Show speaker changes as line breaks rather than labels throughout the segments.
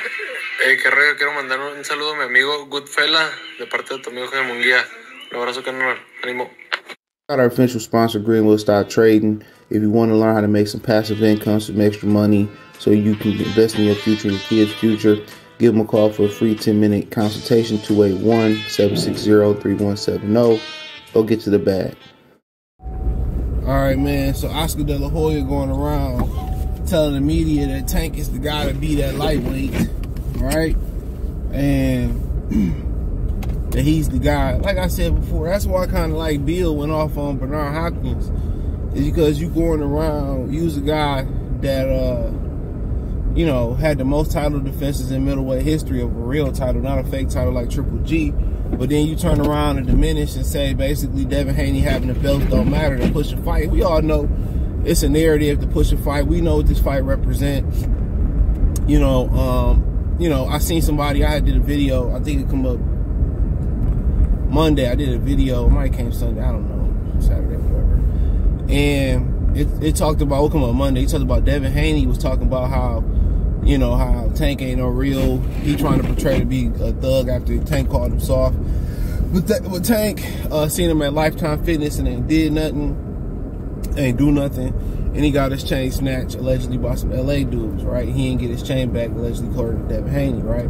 Qué rollo, quiero mandar un saludo a mi amigo Goodfella de parte de tu amigo Jaime Munguía. Un abrazo, canal. Ánimo.
Got our official sponsor, Greenwood Stock Trading. If you want to learn how to make some passive income, some extra money, so you can invest in your future and your kids' future, give them a call for a free 10-minute consultation, 281-760-3170. Go get to the bag. All right, man. So Oscar De La Hoya going around telling the media that Tank is the guy to be that lightweight, right? And that he's the guy. Like I said before, that's why I kind of like Bill went off on Bernard Hopkins, is because you going around, use a guy that, you know, had the most title defenses in middleweight history of a real title, not a fake title like Triple G. But then you turn around and diminish and say basically Devin Haney having the belts don't matter to push a fight. We all know it's a narrative to push a fight. We know what this fight represents. You know, I seen somebody, I did a video, I think it come up Monday. I did a video, it might came Sunday, I don't know, Saturday, whatever. And it talked about, what come up Monday, it talked about Devin Haney was talking about how, you know, how Tank ain't no real, he trying to portray to be a thug after Tank called him soft. But Tank seen him at Lifetime Fitness and ain't did nothing, ain't do nothing, and he got his chain snatched allegedly by some LA dudes, right? He didn't get his chain back, allegedly according to Devin Haney, right?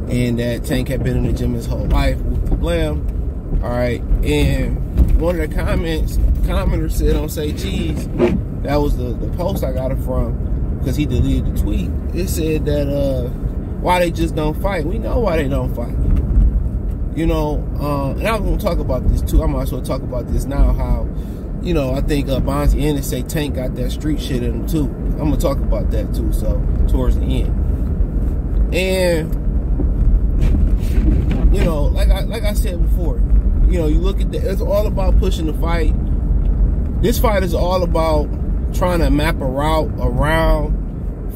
And that Tank had been in the gym his whole life with the blam, all right? And one of the commenters said on Say Cheese, that was the post I got it from, because he deleted the tweet. It said that why they just don't fight. We know why they don't fight. You know, and I'm going to talk about this too. I might as well talk about this now, how, you know, I think Bonzi Ennis say Tank got that street shit in him too. I'm going to talk about that too, so towards the end. And, you know, like I said before, you know, you look at it's all about pushing the fight. This fight is all about trying to map a route around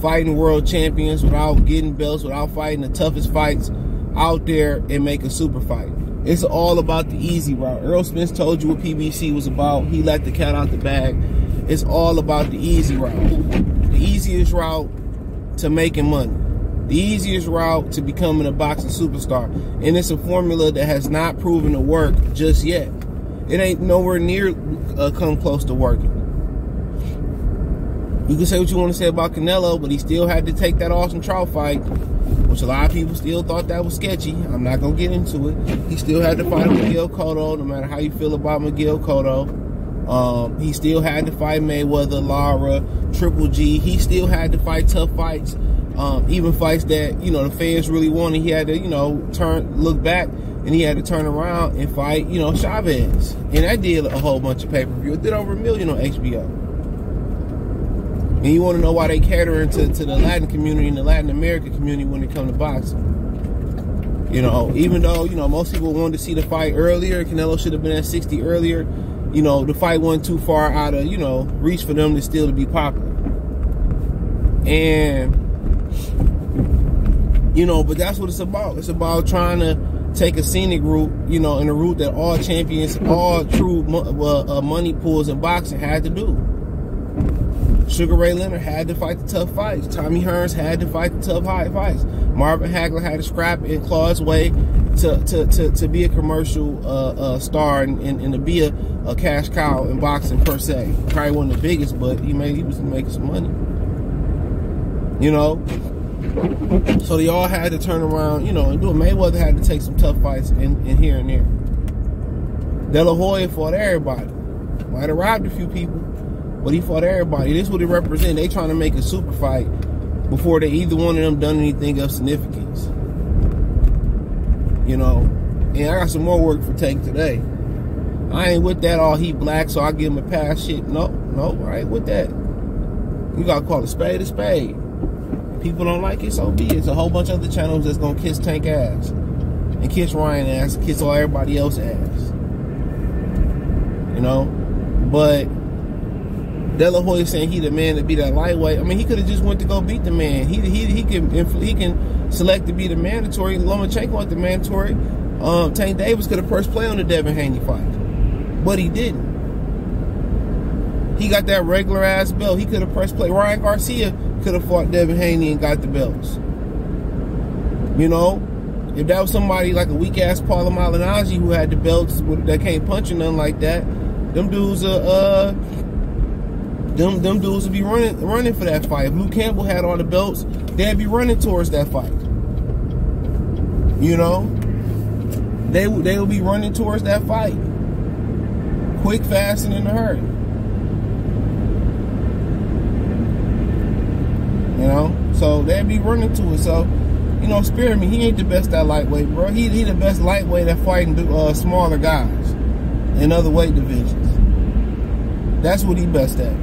fighting world champions without getting belts, without fighting the toughest fights out there and make a super fight. It's all about the easy route. Earl Spence told you what PBC was about. He let the cat out the bag. It's all about the easy route. The easiest route to making money. The easiest route to becoming a boxing superstar. And it's a formula that has not proven to work just yet. It ain't nowhere near come close to working. You can say what you want to say about Canelo, but he still had to take that Austin Trout fight, which a lot of people still thought that was sketchy. I'm not going to get into it. He still had to fight Miguel Cotto, no matter how you feel about Miguel Cotto. He still had to fight Mayweather, Lara, Triple G. He still had to fight tough fights, even fights that, you know, the fans really wanted. He had to, you know, look back, and he had to turn around and fight, you know, Chavez. And that did a whole bunch of pay-per-view. It did over $1 million on HBO. And you want to know why they cater to the Latin community and the Latin American community when it comes to boxing. You know, even though, you know, most people wanted to see the fight earlier, Canelo should have been at 60 earlier, you know, the fight wasn't too far out of, you know, reach for them to still to be popular. And, you know, but that's what it's about. It's about trying to take a scenic route, you know, in a route that all champions, all true money pools in boxing had to do. Sugar Ray Leonard had to fight the tough fights. Tommy Hearns had to fight the tough high fights. Marvin Hagler had to scrap and claw his way to be a commercial star and to be a cash cow in boxing per se. Probably one of the biggest, but he was making some money. You know? So they all had to turn around, you know, and do it. Mayweather had to take some tough fights in here and there. De La Hoya fought everybody. Might have robbed a few people, but he fought everybody. This is what it represents. They trying to make a super fight before they either one of them done anything of significance. You know, and I got some more work for Tank today. I ain't with that all he black, so I give him a pass shit. No, I ain't with that. You gotta call a spade a spade. If people don't like it, so be it. It's a whole bunch of other channels that's gonna kiss Tank ass. And kiss Ryan ass, and kiss all everybody else ass. You know? But De La Hoya saying he the man to be that lightweight. I mean, he could have just went to go beat the man. He can select to be the mandatory. Lomachenko went the mandatory. Tank Davis could have pressed play on the Devin Haney fight, but he didn't. He got that regular ass belt. He could have pressed play. Ryan Garcia could have fought Devin Haney and got the belts. You know, if that was somebody like a weak ass Paula Malignaggi who had the belts that can't punch or nothing like that, them dudes them dudes would be running for that fight. If Luke Campbell had all the belts, they'd be running towards that fight. You know, they would be running towards that fight, quick, fast, and in a hurry. You know, so they'd be running to it. So, you know, spare me. He ain't the best at lightweight, bro. He the best lightweight at fighting smaller guys in other weight divisions. That's what he best at.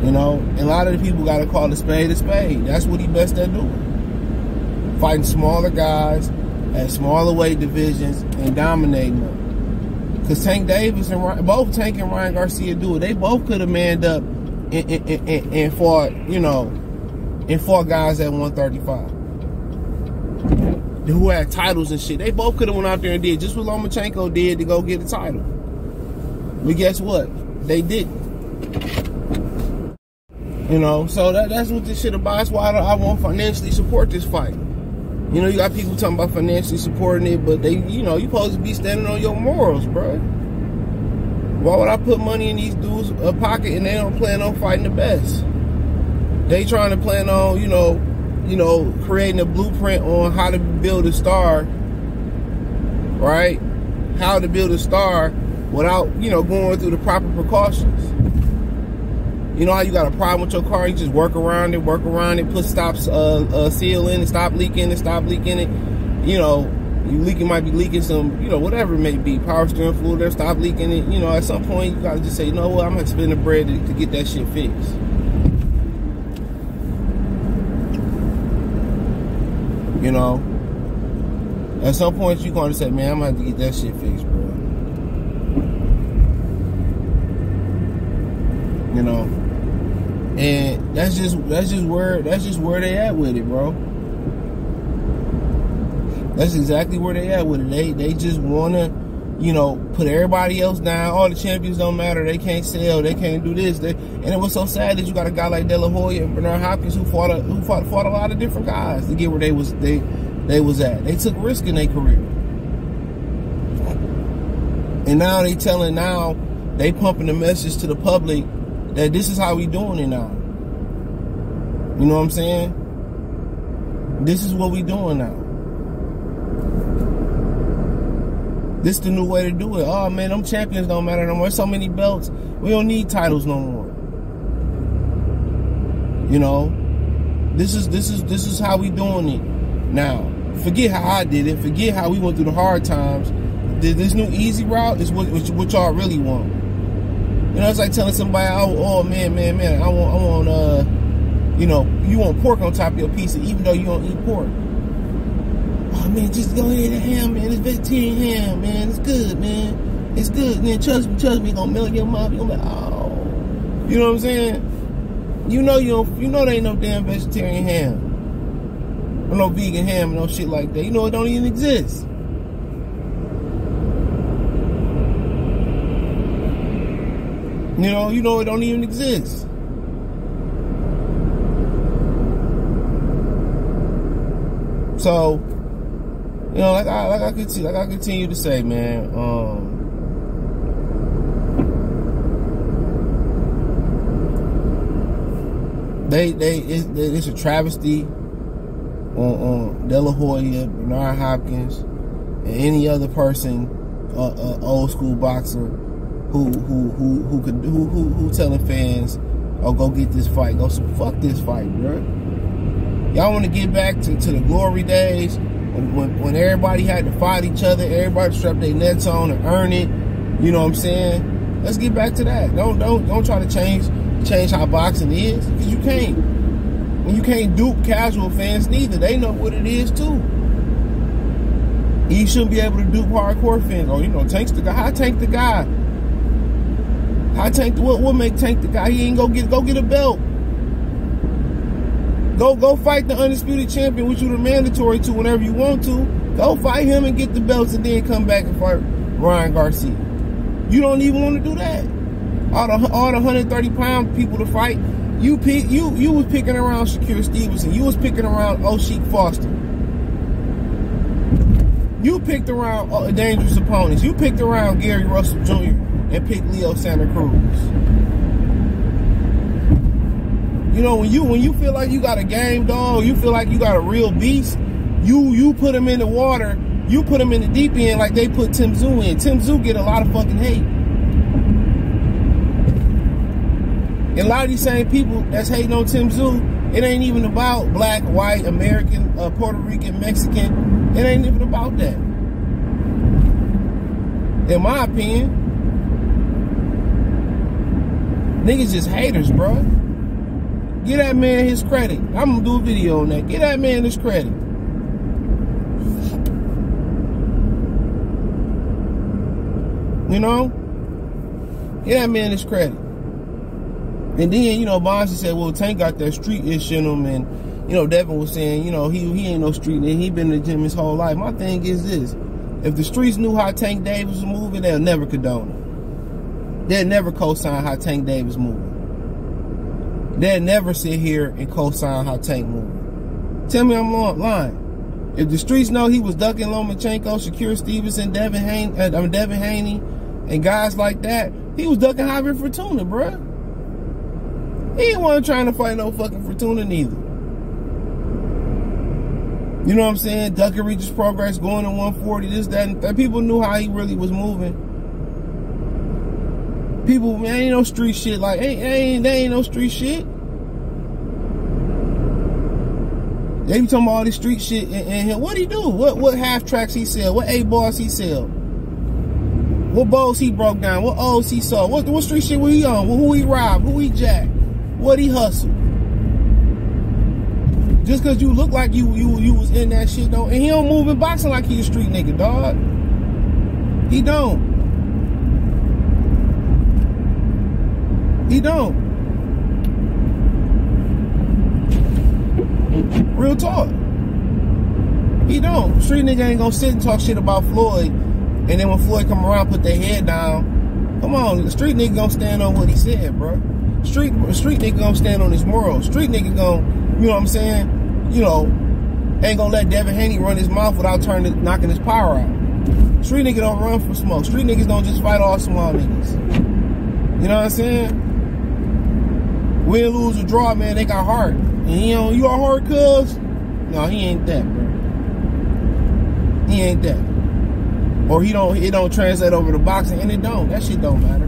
You know, and a lot of the people got to call a spade a spade. That's what he best at doing. Fighting smaller guys at smaller weight divisions and dominating them. Because Tank Davis and both Tank and Ryan Garcia do it. They both could have manned up and fought, you know, and fought guys at 135 who had titles and shit. They both could have went out there and did just what Lomachenko did to go get the title. But guess what? They didn't. You know, so that's what this shit about. That's why I won't financially support this fight. You know, you got people talking about financially supporting it, but they, you know, you supposed to be standing on your morals, bro. Why would I put money in these dudes' pocket and they don't plan on fighting the best? They trying to plan on, you know, creating a blueprint on how to build a star, right? How to build a star without, you know, going through the proper precautions. You know how you got a problem with your car, you just work around it, put stops seal in and stop leaking it. You know, you might be leaking some, you know, whatever it may be, power steering fluid there, stop leaking it. You know, at some point you gotta just say, you know what, I'm gonna spend the bread to get that shit fixed. You know, at some point you're gonna say, man, I'm gonna have to get that shit fixed, bro. You know, and that's just where they at with it, bro. That's exactly where they at with it. They just wanna, you know, put everybody else down. All the champions don't matter. They can't sell. They can't do this. And it was so sad that you got a guy like De La Hoya and Bernard Hopkins who fought a lot of different guys to get where they was at. They took risk in their career, and now they pumping the message to the public that this is how we doing it now. You know what I'm saying? This is what we doing now. This is the new way to do it. Oh man, them champions don't matter no more. There's so many belts. We don't need titles no more. You know, this is how we doing it now. Forget how I did it. Forget how we went through the hard times. This new easy route is what y'all really want. You know, it's like telling somebody, oh man, I want you know, you want pork on top of your pizza, even though you don't eat pork. Oh man, just go ahead and ham, man. It's vegetarian ham, man. It's good, man. It's good, man. Trust me, gonna melt your mouth. You gonna be, oh, you know what I'm saying? You know there ain't no damn vegetarian ham, or no vegan ham, no shit like that. You know it don't even exist. You know it don't even exist. So, you know, like I continue to say, man, it's a travesty on De La Hoya, Bernard Hopkins, and any other person, old school boxer who telling fans, oh, go get this fight, fuck this fight, bro. Y'all want to get back to the glory days when everybody had to fight each other, everybody strapped their nets on and earn it. You know what I'm saying? Let's get back to that. Don't try to change how boxing is, because you can't. And you can't dupe casual fans neither. They know what it is too. You shouldn't be able to dupe hardcore fans. Oh, you know, Tank's the guy. How Tank the guy? How Tank? What make Tank the guy? He ain't go get a belt. Go fight the undisputed champion, which you're mandatory to whenever you want to. Go fight him and get the belts, and then come back and fight Ryan Garcia. You don't even want to do that. All the 130-pound people to fight, You was picking around Shakur Stevenson. You was picking around O'Sheik Foster. You picked around dangerous opponents. You picked around Gary Russell Jr. and picked Leo Santa Cruz. You know, when you feel like you got a game dog, you feel like you got a real beast, you put him in the water, you put him in the deep end like they put Tim Tszyu in. Tim Tszyu get a lot of fucking hate. And a lot of these same people that's hating on Tim Tszyu, it ain't even about black, white, American, Puerto Rican, Mexican. It ain't even about that. In my opinion, niggas just haters, bro. Give that man his credit. I'm gonna do a video on that. Give that man his credit. You know? Give that man his credit. And then, you know, Bonzi said, well, Tank got that street ish in him. And, you know, Devin was saying, you know, he ain't no street nigga. He been in the gym his whole life. My thing is this. If the streets knew how Tank Davis was moving, they'll never condone it. They'll never co-sign how Tank Davis moving. They'll never sit here and co-sign how Tank moving. Tell me I'm lying. If the streets know he was ducking Lomachenko, Shakur Stevenson, Devin Haney, and guys like that, he was ducking Javier Fortuna, bruh. He ain't wasn't trying to fight no fucking Fortuna neither. You know what I'm saying? Ducking Regis Progress, going to 140, this, that, and that. People knew how he really was moving. People, man, ain't no street shit. Like, there ain't no street shit. They be talking about all this street shit and what he do? What half tracks he sell? What 8 bars he sell? What bowls he broke down? What O's he sold? What street shit was he on? Who he robbed? Who he jacked? What he hustled? Just cause you look like you was in that shit though, and he don't move in boxing like he a street nigga, dog. He don't. He don't. Real talk. He don't. Street nigga ain't gonna sit and talk shit about Floyd, and then when Floyd come around, put their head down. Come on, the street nigga gonna stand on what he said, bro. Street nigga gonna stand on his morals. Street nigga gonna, you know what I'm saying? You know, ain't gonna let Devin Haney run his mouth without knocking his power out. Street nigga don't run for smoke. Street niggas don't just fight all small niggas. You know what I'm saying? Win, lose, or draw, man, they got heart. And you got heart, cuz? No, he ain't that, bro. He ain't that. Or it don't translate over to boxing, and it don't. That shit don't matter.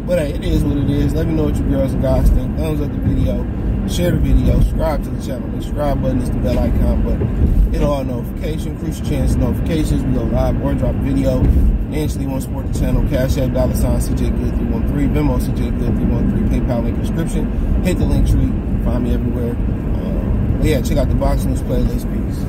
But hey, it is what it is. Let me know what you girls and guys think. Thumbs up the video. Share the video. Subscribe to the channel. The subscribe button is the bell icon button. Hit all notifications. Crucial chance notifications. We go live or drop a video. Instantly want to support the channel. Cash App, $CJGood313. Venmo, CJGood313. PayPal link description. Hit the link tree. Find me everywhere. But yeah, check out the Boxing News playlist. Peace.